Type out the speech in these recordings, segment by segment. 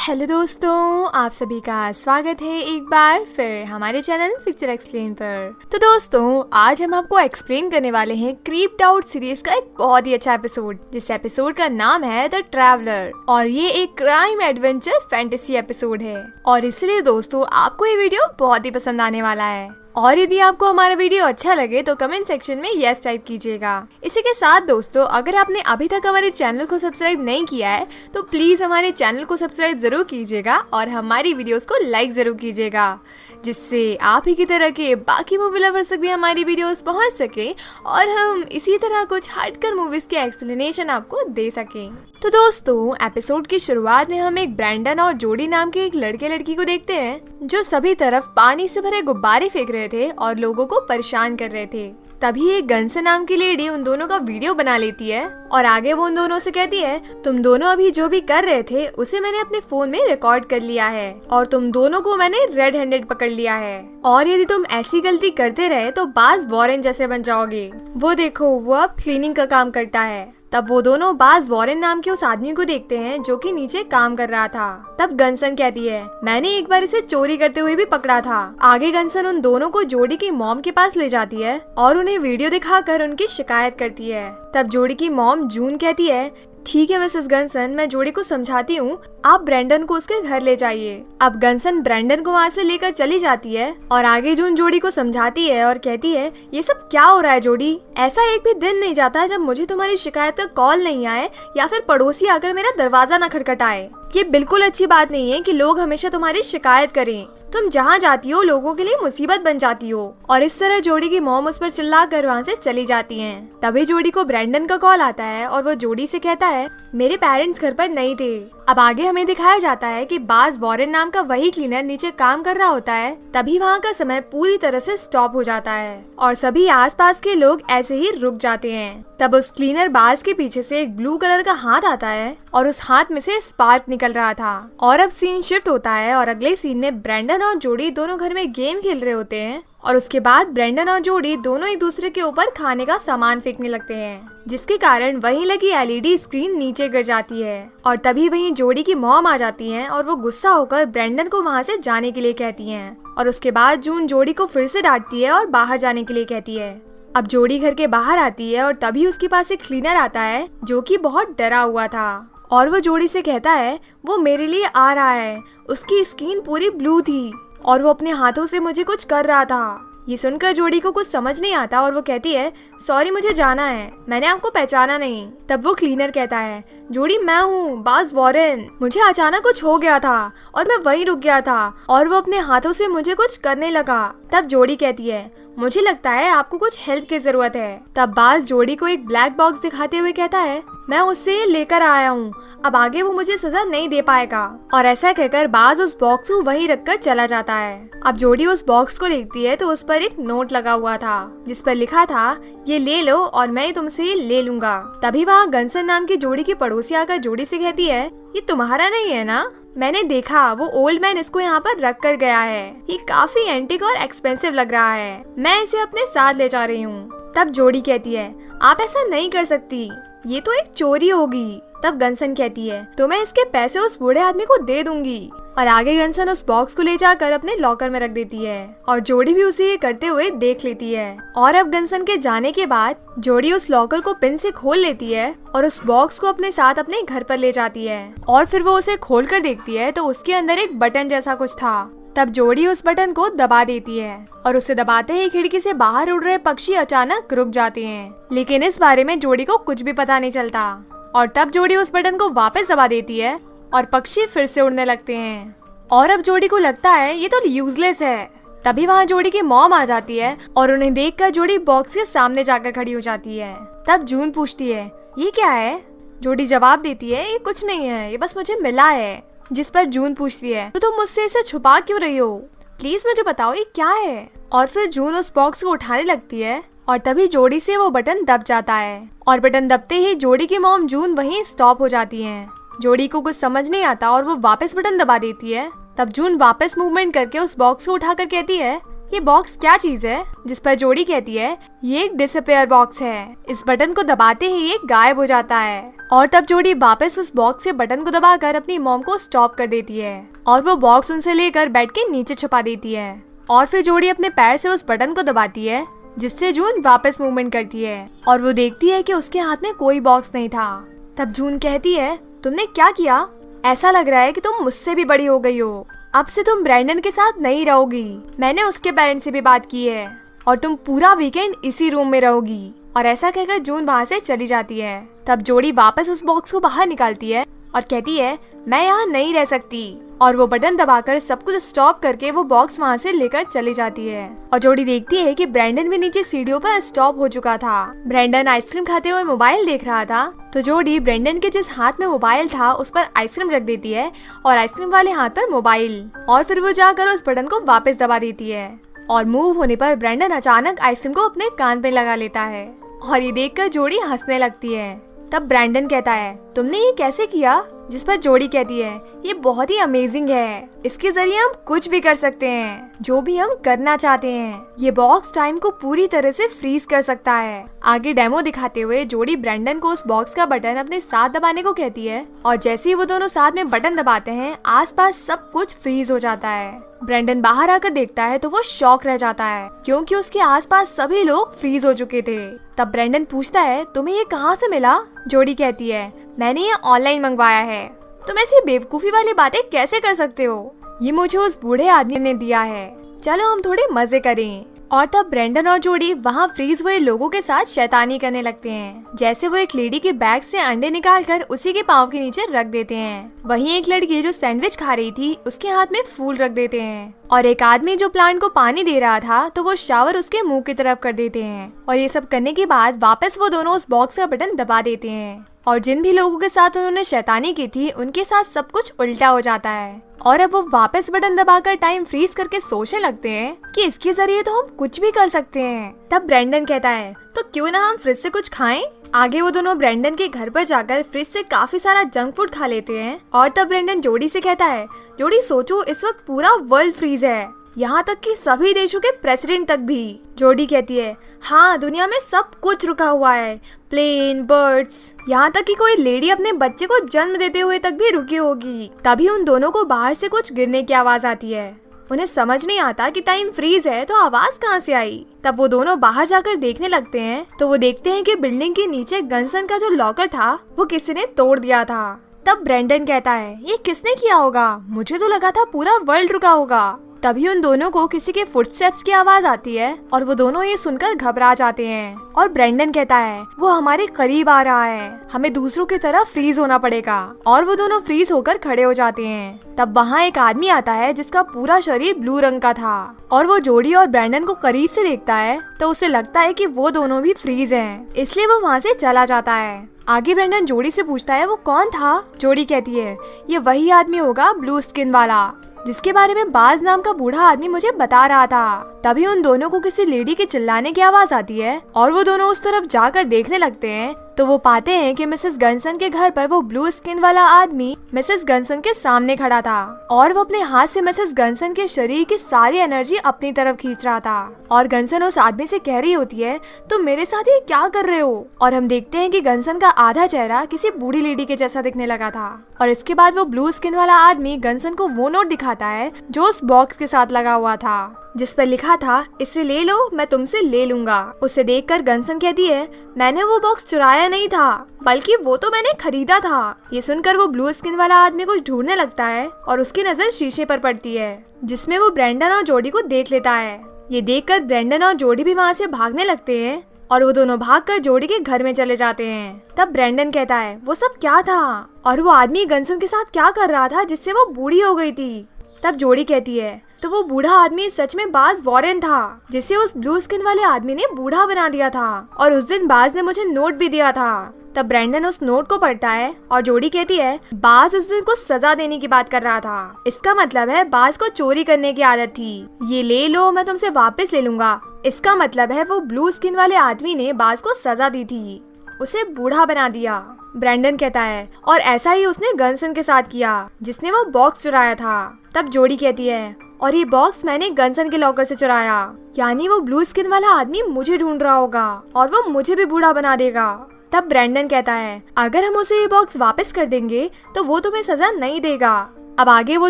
Hello दोस्तों, आप सभी का स्वागत है एक बार फिर हमारे चैनल पिक्चर एक्सप्लेन पर। तो दोस्तों, आज हम आपको एक्सप्लेन करने वाले हैं क्रीप्ड आउट सीरीज का एक बहुत ही अच्छा एपिसोड, जिस एपिसोड का नाम है द ट्रैवलर। और ये एक क्राइम एडवेंचर फैंटेसी एपिसोड है और इसलिए दोस्तों आपको ये वीडियो बहुत ही पसंद आने वाला है। और यदि आपको हमारा वीडियो अच्छा लगे तो कमेंट सेक्शन में यस टाइप कीजिएगा। इसी के साथ दोस्तों, अगर आपने अभी तक हमारे चैनल को सब्सक्राइब नहीं किया है तो प्लीज हमारे चैनल को सब्सक्राइब जरूर कीजिएगा और हमारी वीडियोस को लाइक जरूर कीजिएगा, जिससे आप ही की तरह के बाकी मूवी लवर्स तक भी हमारी वीडियोस पहुंच सके और हम इसी तरह कुछ हटकर मूवीज के एक्सप्लेनेशन आपको दे सकें। तो दोस्तों, एपिसोड की शुरुआत में हम एक ब्रैंडन और जोडी नाम के एक लड़के लड़की को देखते हैं जो सभी तरफ पानी से भरे गुब्बारे फेंक रहे थे और लोगों को परेशान कर रहे थे। तभी एक गंसन नाम की लेडी उन दोनों का वीडियो बना लेती है और आगे वो उन दोनों से कहती है, तुम दोनों अभी जो भी कर रहे थे उसे मैंने अपने फोन में रिकॉर्ड कर लिया है और तुम दोनों को मैंने रेड हैंडेड पकड़ लिया है और यदि तुम ऐसी गलती करते रहे तो बाज वॉरेन जैसे बन जाओगे। वो देखो, वो अब क्लीनिंग का काम करता है। तब वो दोनों बाज वॉरेन नाम के उस आदमी को देखते हैं जो कि नीचे काम कर रहा था। तब गंसन कहती है, मैंने एक बार इसे चोरी करते हुए भी पकड़ा था। आगे गंसन उन दोनों को जोडी की मॉम के पास ले जाती है और उन्हें वीडियो दिखाकर उनकी शिकायत करती है। तब जोडी की मॉम जून कहती है, ठीक है मिसेस गंसन, मैं जोडी को समझाती हूँ, आप ब्रैंडन को उसके घर ले जाइए। अब गंसन ब्रैंडन को वहाँ से लेकर चली जाती है और आगे जून जोडी को समझाती है और कहती है, ये सब क्या हो रहा है जोडी? ऐसा एक भी दिन नहीं जाता जब मुझे तुम्हारी शिकायत का कॉल नहीं आए या फिर पड़ोसी आकर मेरा दरवाजा न खटखटाए। ये बिल्कुल अच्छी बात नहीं है कि लोग हमेशा तुम्हारी शिकायत करें। तुम जहाँ जाती हो लोगों के लिए मुसीबत बन जाती हो। और इस तरह जोडी की मॉम उस पर चिल्लाकर वहाँ से चली जाती हैं। तभी जोडी को ब्रैंडन का कॉल आता है और वो जोडी से कहता है, मेरे पेरेंट्स घर पर नहीं थे। अब आगे हमें दिखाया जाता है कि बाज वॉरेन नाम का वही क्लीनर नीचे काम कर रहा होता है। तभी वहाँ का समय पूरी तरह से स्टॉप हो जाता है और सभी आसपास के लोग ऐसे ही रुक जाते हैं। तब उस क्लीनर बाज के पीछे से एक ब्लू कलर का हाथ आता है और उस हाथ में से स्पार्क निकल रहा था। और अब सीन शिफ्ट होता है और अगले सीन में ब्रैंडन और जोडी दोनों घर में गेम खेल रहे होते हैं और उसके बाद ब्रैंडन और जोडी दोनों एक दूसरे के ऊपर खाने का सामान फेंकने लगते हैं, जिसके कारण वहीं लगी एलईडी स्क्रीन नीचे गिर जाती है। और तभी वहीं जोडी की मॉम आ जाती हैं और वो गुस्सा होकर ब्रैंडन को वहां से जाने के लिए कहती हैं। और उसके बाद जून जोडी को फिर से डांटती है और बाहर जाने के लिए कहती है। अब जोडी घर के बाहर आती है और तभी उसके पास एक क्लीनर आता है जो कि बहुत डरा हुआ था और वो जोडी से कहता है, वो मेरे लिए आ रहा है। उसकी स्किन पूरी ब्लू थी और वो अपने हाथों से मुझे कुछ कर रहा था। ये सुनकर जोडी को कुछ समझ नहीं आता और वो कहती है, सॉरी मुझे जाना है, मैंने आपको पहचाना नहीं। तब वो क्लीनर कहता है, जोडी मैं हूँ बाज वॉरेन, मुझे अचानक कुछ हो गया था और मैं वहीं रुक गया था और वो अपने हाथों से मुझे कुछ करने लगा। तब जोडी कहती है, मुझे लगता है आपको कुछ हेल्प की जरूरत है। तब बाज जोडी को एक ब्लैक बॉक्स दिखाते हुए कहता है, मैं उससे लेकर आया हूँ, अब आगे वो मुझे सजा नहीं दे पाएगा। और ऐसा कहकर बाज उस बॉक्स को वहीं रखकर चला जाता है। अब जोडी उस बॉक्स को देखती है तो उस पर एक नोट लगा हुआ था जिस पर लिखा था, ये ले लो और मैं तुमसे ये ले लूंगा। तभी वहाँ गंसन नाम की जोडी की पड़ोसी आकर जोडी से कहती है, ये तुम्हारा नहीं है ना? मैंने देखा, वो ओल्ड मैन इसको यहाँ पर रख कर गया है। ये काफी एंटीक और एक्सपेंसिव लग रहा है, मैं इसे अपने साथ ले जा रही हूँ। तब जोडी कहती है, आप ऐसा नहीं कर सकती, ये तो एक चोरी होगी। तब गंसन कहती है, तो मैं इसके पैसे उस बूढ़े आदमी को दे दूंगी। और आगे गंसन उस बॉक्स को ले जाकर अपने लॉकर में रख देती है और जोडी भी उसे ये करते हुए देख लेती है। और अब गंसन के जाने के बाद जोडी उस लॉकर को पिन से खोल लेती है और उस बॉक्स को अपने साथ अपने घर पर ले जाती है। और फिर वो उसे खोल कर देखती है तो उसके अंदर एक बटन जैसा कुछ था। तब जोडी उस बटन को दबा देती है और उसे दबाते ही खिड़की से बाहर उड़ रहे पक्षी अचानक रुक जाते हैं, लेकिन इस बारे में जोडी को कुछ भी पता नहीं चलता। और तब जोडी उस बटन को वापस दबा देती है और पक्षी फिर से उड़ने लगते हैं। और अब जोडी को लगता है ये तो यूजलेस है। तभी वहाँ जोडी की मॉम आ जाती है और उन्हें देखकर जोडी बॉक्स के सामने जाकर खड़ी हो जाती है। तब जून पूछती है, ये क्या है? जोडी जवाब देती है, ये कुछ नहीं है, ये बस मुझे मिला है। जिस पर जून पूछती है, तो तुम मुझसे इसे छुपा क्यों रही हो? प्लीज मुझे बताओ ये क्या है? और फिर जून उस बॉक्स को उठाने लगती है और तभी जोडी से वो बटन दब जाता है और बटन दबते ही जोडी की मॉम जून वहीं स्टॉप हो जाती है। जोडी को कुछ समझ नहीं आता और वो वापस बटन दबा देती है। तब जून वापस मूवमेंट करके उस बॉक्स को उठाकर कहती है, ये बॉक्स क्या चीज है? जिस पर जोड़ी कहती है ये एक डिसअपियर बॉक्स है, इस बटन को दबाते ही ये गायब हो जाता है। और तब जोड़ी वापस उस बॉक्स के बटन को दबाकर अपनी मॉम को स्टॉप कर देती है और वो बॉक्स उनसे लेकर बेड के नीचे छुपा देती है। और फिर जोड़ी अपने पैर से उस बटन को दबाती है जिससे जून वापस मूवमेंट करती है और वो देखती है कि उसके हाथ में कोई बॉक्स नहीं था। तब जून कहती है, तुमने क्या किया? ऐसा लग रहा है कि तुम मुझसे भी बड़ी हो गई हो। अब से तुम ब्रैंडन के साथ नहीं रहोगी। मैंने उसके पेरेंट्स से भी बात की है और तुम पूरा वीकेंड इसी रूम में रहोगी। और ऐसा कहकर जून वहाँ से चली जाती है। तब जोड़ी वापस उस बॉक्स को बाहर निकालती है और कहती है, मैं यहाँ नहीं रह सकती। और वो बटन दबाकर सब कुछ स्टॉप करके वो बॉक्स वहाँ से लेकर चली जाती है। और जोड़ी देखती है कि ब्रैंडन भी नीचे सीढ़ियों पर स्टॉप हो चुका था। ब्रैंडन आइसक्रीम खाते हुए मोबाइल देख रहा था, तो जोड़ी ब्रैंडन के जिस हाथ में मोबाइल था उस पर आइसक्रीम रख देती है और आइसक्रीम वाले हाथ पर मोबाइल। और फिर वो जाकर उस बटन को वापस दबा देती है। और मूव होने पर ब्रैंडन अचानक आइसक्रीम को अपने कान पे लगा लेता है और ये देखकर जोड़ी हंसने लगती है। तब ब्रैंडन कहता है, तुमने ये कैसे किया? जिस पर जोड़ी कहती है, ये बहुत ही अमेजिंग है। इसके जरिए हम कुछ भी कर सकते हैं, जो भी हम करना चाहते हैं। ये बॉक्स टाइम को पूरी तरह से फ्रीज कर सकता है। आगे डेमो दिखाते हुए जोड़ी ब्रैंडन को उस बॉक्स का बटन अपने साथ दबाने को कहती है और जैसे ही वो दोनों साथ में बटन दबाते हैं आसपास सब कुछ फ्रीज हो जाता है। ब्रैंडन बाहर आकर देखता है तो वो शॉक रह जाता है क्योंकि उसके आसपास सभी लोग फ्रीज हो चुके थे। तब ब्रैंडन पूछता है, तुम्हें ये कहाँ से मिला? जोड़ी कहती है, मैंने ये ऑनलाइन मंगवाया है। तुम ऐसी बेवकूफी वाली बातें कैसे कर सकते हो? ये मुझे उस बूढ़े आदमी ने दिया है। चलो हम थोड़े मजे करें। और तब ब्रैंडन और जोड़ी वहाँ फ्रीज हुए लोगों के साथ शैतानी करने लगते हैं। जैसे वो एक लेडी के बैग से अंडे निकालकर उसी के पाँव के नीचे रख देते हैं। वहीं एक लड़की जो सैंडविच खा रही थी उसके हाथ में फूल रख देते हैं। और एक आदमी जो प्लांट को पानी दे रहा था तो वो शावर उसके मुंह की तरफ कर देते हैं। और ये सब करने के बाद वापस वो दोनों उस बॉक्स का बटन दबा देते हैं और जिन भी लोगों के साथ उन्होंने शैतानी की थी उनके साथ सब कुछ उल्टा हो जाता है। और अब वो वापस बटन दबाकर टाइम फ्रीज करके सोचने लगते हैं कि इसके जरिए तो हम कुछ भी कर सकते हैं। तब ब्रैंडन कहता है, तो क्यों ना हम फ्रिज से कुछ खाएं? आगे वो दोनों ब्रैंडन के घर पर जाकर फ्रिज से काफी सारा जंक फूड खा लेते हैं। और तब ब्रैंडन जोड़ी से कहता है, जोड़ी सोचो इस वक्त पूरा वर्ल्ड फ्रीज है, यहाँ तक कि सभी देशों के प्रेसिडेंट तक भी। जोड़ी कहती है, हाँ दुनिया में सब कुछ रुका हुआ है, प्लेन, बर्ड्स, यहाँ तक कि कोई लेडी अपने बच्चे को जन्म देते हुए तक भी रुकी होगी। तभी उन दोनों को बाहर से कुछ गिरने की आवाज आती है। उन्हें समझ नहीं आता कि टाइम फ्रीज है तो आवाज कहाँ से आई। तब वो दोनों बाहर जाकर देखने लगते हैं तो वो देखते हैं कि बिल्डिंग के नीचे गनसन का जो लॉकर था वो किसी ने तोड़ दिया था। तब ब्रैंडन कहता है, ये किसने किया होगा? मुझे तो लगा था पूरा वर्ल्ड रुका होगा। तभी उन दोनों को किसी के फुटस्टेप्स की आवाज आती है और वो दोनों ये सुनकर घबरा जाते हैं। और ब्रैंडन कहता है, वो हमारे करीब आ रहा है, हमें दूसरों की तरह फ्रीज होना पड़ेगा। और वो दोनों फ्रीज होकर खड़े हो जाते हैं। तब वहाँ एक आदमी आता है जिसका पूरा शरीर ब्लू रंग का था और वो जोड़ी और ब्रैंडन को करीब से देखता है तो उसे लगता है कि वो दोनों भी फ्रीज हैं, इसलिए वो वहाँ से चला जाता है। आगे ब्रैंडन जोड़ी से पूछता है, वो कौन था? जोड़ी कहती है, ये वही आदमी होगा ब्लू स्किन वाला जिसके बारे में बाज नाम का बूढ़ा आदमी मुझे बता रहा था। तभी उन दोनों को किसी लेडी के चिल्लाने की आवाज आती है और वो दोनों उस तरफ जाकर देखने लगते हैं तो वो पाते हैं कि मिसेस गनसन के घर पर वो ब्लू स्किन वाला आदमी मिसेस गनसन के सामने खड़ा था और वो अपने हाथ से मिसेस गनसन के शरीर की सारी एनर्जी अपनी तरफ खींच रहा था। और गनसन उस आदमी से कह रही होती है, तुम मेरे साथ ये क्या कर रहे हो? और हम देखते हैं कि गनसन का आधा चेहरा किसी बूढ़ी लेडी के जैसा दिखने लगा था। और इसके बाद वो ब्लू स्किन वाला आदमी गनसन को वो नोट दिखाता है जो उस बॉक्स के साथ लगा हुआ था जिस पर लिखा था, इसे ले लो, मैं तुमसे ले लूंगा। उसे देखकर गनसन कहती है, मैंने वो बॉक्स चुराया नहीं था, बल्कि वो तो मैंने खरीदा था। ये सुनकर वो ब्लू स्किन वाला आदमी कुछ ढूंढने लगता है और उसकी नजर शीशे पर पड़ती है जिसमें वो ब्रैंडन और जोड़ी को देख लेता है। ये देखकर ब्रैंडन और जोड़ी भी वहाँ से भागने लगते हैं और वो दोनों भागकर जोड़ी के घर में चले जाते हैं। तब ब्रैंडन कहता है, वो सब क्या था और वो आदमी गनसन के साथ क्या कर रहा था जिससे वो बूढ़ी हो गई थी? तब जोड़ी कहती है, तो वो बूढ़ा आदमी सच में बाज वॉरेन था जिसे उस ब्लू स्किन वाले आदमी ने बूढ़ा बना दिया था और उस दिन बाज ने मुझे नोट भी दिया था। तब ब्रैंडन उस नोट को पढ़ता है और जोड़ी कहती है, बाज उस दिन को सजा देने की बात कर रहा था, इसका मतलब है बाज को चोरी करने की आदत थी। ये ले लो, मैं तुमसे वापस ले लूंगा, इसका मतलब है वो ब्लू स्किन वाले आदमी ने बाज को सजा दी थी, उसे बूढ़ा बना दिया। ब्रैंडन कहता है और ऐसा ही उसने गनसन के साथ किया जिसने वो बॉक्स चुराया था। तब जोडी कहती है और ये बॉक्स मैंने गनसन के लॉकर से चुराया, यानी वो ब्लू स्किन वाला आदमी मुझे ढूंढ रहा होगा और वो मुझे भी बूढ़ा बना देगा। तब ब्रैंडन कहता है अगर हम उसे ये बॉक्स वापस कर देंगे तो वो तुम्हें सजा नहीं देगा। अब आगे वो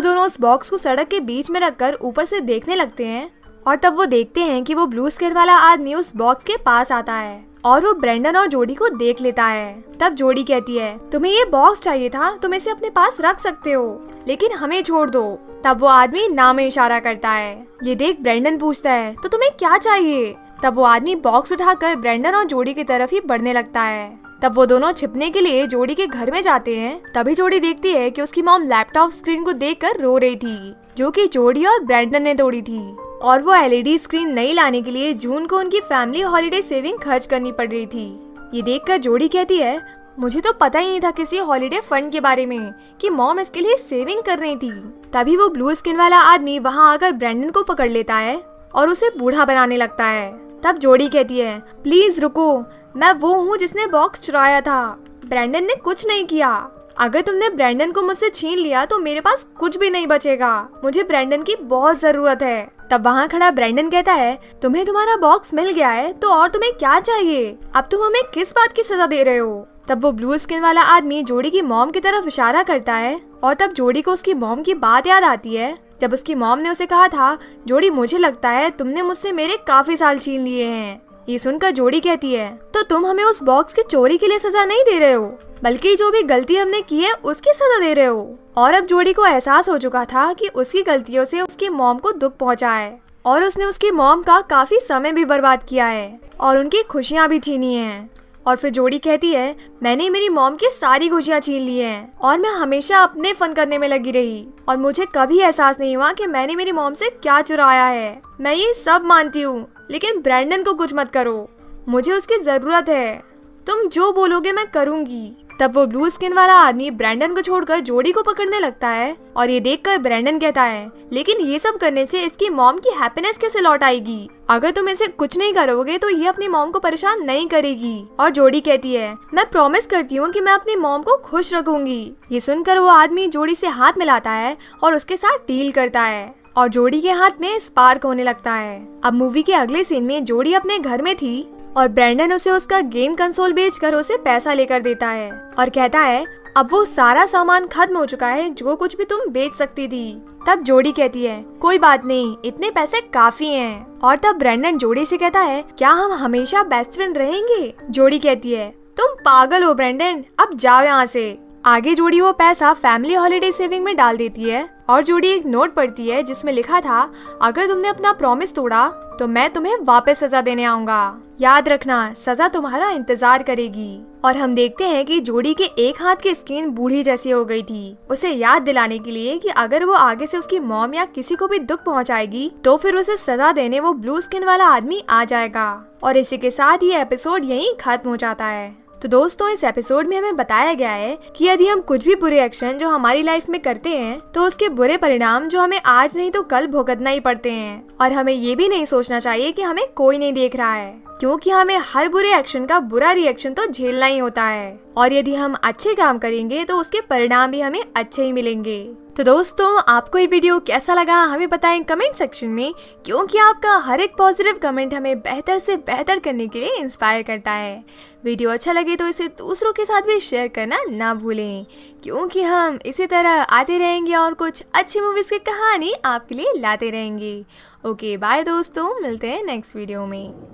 दोनों उस बॉक्स को सड़क के बीच में रखकर ऊपर से देखने लगते हैं और तब वो देखते हैं कि वो ब्लू स्किन वाला आदमी उस बॉक्स के पास आता है और वो ब्रैंडन और जोडी को देख लेता है। तब जोडी कहती है तुम्हें ये बॉक्स चाहिए था, तुम इसे अपने पास रख सकते हो, लेकिन हमें छोड़ दो। तब वो आदमी ना में इशारा करता है। ये देख ब्रैंडन पूछता है तो तुम्हें क्या चाहिए। तब वो आदमी बॉक्स उठाकर ब्रैंडन और जोडी की तरफ ही बढ़ने लगता है। तब वो दोनों छिपने के लिए जोडी के घर में जाते हैं। तभी जोडी देखती है कि उसकी मॉम लैपटॉप स्क्रीन को देखकर रो रही थी, जो कि जोडी और ब्रैंडन ने तोड़ी थी, और वो एलईडी स्क्रीन नहीं लाने के लिए जून को उनकी फैमिली हॉलिडे सेविंग खर्च करनी पड़ रही थी। ये देखकर जोडी कहती है मुझे तो पता ही नहीं था किसी हॉलिडे फंड के बारे में कि मॉम इसके लिए सेविंग कर रही थी। तभी वो ब्लू स्किन वाला आदमी वहाँ आकर ब्रैंडन को पकड़ लेता है और उसे बूढ़ा बनाने लगता है। तब जोडी कहती है प्लीज रुको, मैं वो हूँ जिसने बॉक्स चुराया था, ब्रैंडन ने कुछ नहीं किया। अगर तुमने ब्रैंडन को मुझसे छीन लिया तो मेरे पास कुछ भी नहीं बचेगा, मुझे ब्रैंडन की बहुत जरूरत है। तब वहाँ खड़ा ब्रैंडन कहता है तुम्हें तुम्हारा बॉक्स मिल गया है तो और तुम्हें क्या चाहिए, अब तुम हमें किस बात की सजा दे रहे हो। तब वो ब्लू स्किन वाला आदमी जोडी की मॉम की तरफ इशारा करता है और तब जोडी को उसकी मॉम की बात याद आती है जब उसकी मॉम ने उसे कहा था जोडी मुझे लगता है तुमने मुझसे मेरे काफी साल छीन लिए हैं। ये सुनकर जोडी कहती है तो तुम हमें उस बॉक्स की चोरी के लिए सजा नहीं दे रहे हो, बल्कि जो भी गलती हमने की है उसकी सजा दे रहे हो। और अब जोडी को एहसास हो चुका था कि उसकी गलतियों से उसकी मॉम को दुख पहुंचा है और उसने उसकी मॉम का काफी समय भी बर्बाद किया है और उनकी खुशियां भी छीनी हैं। और फिर जोडी कहती है मैंने मेरी मॉम की सारी खुशियां छीन ली हैं और मैं हमेशा अपने फन करने में लगी रही और मुझे कभी एहसास नहीं हुआ कि मैंने मेरी मॉम से क्या चुराया है। मैं ये सब मानती हूँ, लेकिन ब्रैंडन को कुछ मत करो, मुझे उसकी जरूरत है, तुम जो बोलोगे मैं करूँगी। तब वो ब्लू स्किन वाला आदमी ब्रैंडन को छोड़कर जोडी को पकड़ने लगता है और ये देखकर ब्रैंडन कहता है लेकिन ये सब करने से इसकी मॉम की हैप्पीनेस कैसे लौट आएगी, अगर तुम इसे कुछ नहीं करोगे तो ये अपनी मॉम को परेशान नहीं करेगी। और जोडी कहती है मैं प्रॉमिस करती हूँ कि मैं अपनी मॉम को खुश रखूंगी। ये सुनकर वो आदमी जोडी से हाथ मिलाता है और उसके साथ डील करता है और जोडी के हाथ में स्पार्क होने लगता है। अब मूवी के अगले सीन में जोडी अपने घर में थी और ब्रैंडन उसे उसका गेम कंसोल बेचकर उसे पैसा लेकर देता है और कहता है अब वो सारा सामान खत्म हो चुका है जो कुछ भी तुम बेच सकती थी। तब जोडी कहती है कोई बात नहीं, इतने पैसे काफी हैं। और तब ब्रैंडन जोडी से कहता है क्या हम हमेशा बेस्ट फ्रेंड रहेंगे। जोडी कहती है तुम पागल हो ब्रैंडन, अब जाओ यहाँ से। आगे जोडी वो पैसा फैमिली हॉलिडे सेविंग में डाल देती है और जोडी एक नोट पढ़ती है जिसमें लिखा था अगर तुमने अपना प्रॉमिस तोड़ा तो मैं तुम्हें वापस सजा देने आऊंगा, याद रखना सजा तुम्हारा इंतजार करेगी। और हम देखते हैं कि जोडी के एक हाथ की स्किन बूढ़ी जैसी हो गई थी, उसे याद दिलाने के लिए कि अगर वो आगे से उसकी मॉम या किसी को भी दुख पहुंचाएगी तो फिर उसे सजा देने वो ब्लू स्किन वाला आदमी आ जाएगा। और इसी के साथ ये एपिसोड यहीं खत्म हो जाता है। तो दोस्तों इस एपिसोड में हमें बताया गया है कि यदि हम कुछ भी बुरे एक्शन जो हमारी लाइफ में करते हैं तो उसके बुरे परिणाम जो हमें आज नहीं तो कल भुगतना ही पड़ते हैं। और हमें ये भी नहीं सोचना चाहिए कि हमें कोई नहीं देख रहा है, क्योंकि हमें हर बुरे एक्शन का बुरा रिएक्शन तो झेलना ही होता है। और यदि हम अच्छे काम करेंगे तो उसके परिणाम भी हमें अच्छे ही मिलेंगे। तो दोस्तों आपको ये वीडियो कैसा लगा हमें बताएं कमेंट सेक्शन में, क्योंकि आपका हर एक पॉजिटिव कमेंट हमें बेहतर से बेहतर करने के लिए इंस्पायर करता है। वीडियो अच्छा लगे तो इसे दूसरों के साथ भी शेयर करना ना भूलें, क्योंकि हम इसी तरह आते रहेंगे और कुछ अच्छी मूवीज की कहानी आपके लिए लाते रहेंगे। ओके बाय दोस्तों, मिलते हैं नेक्स्ट वीडियो में।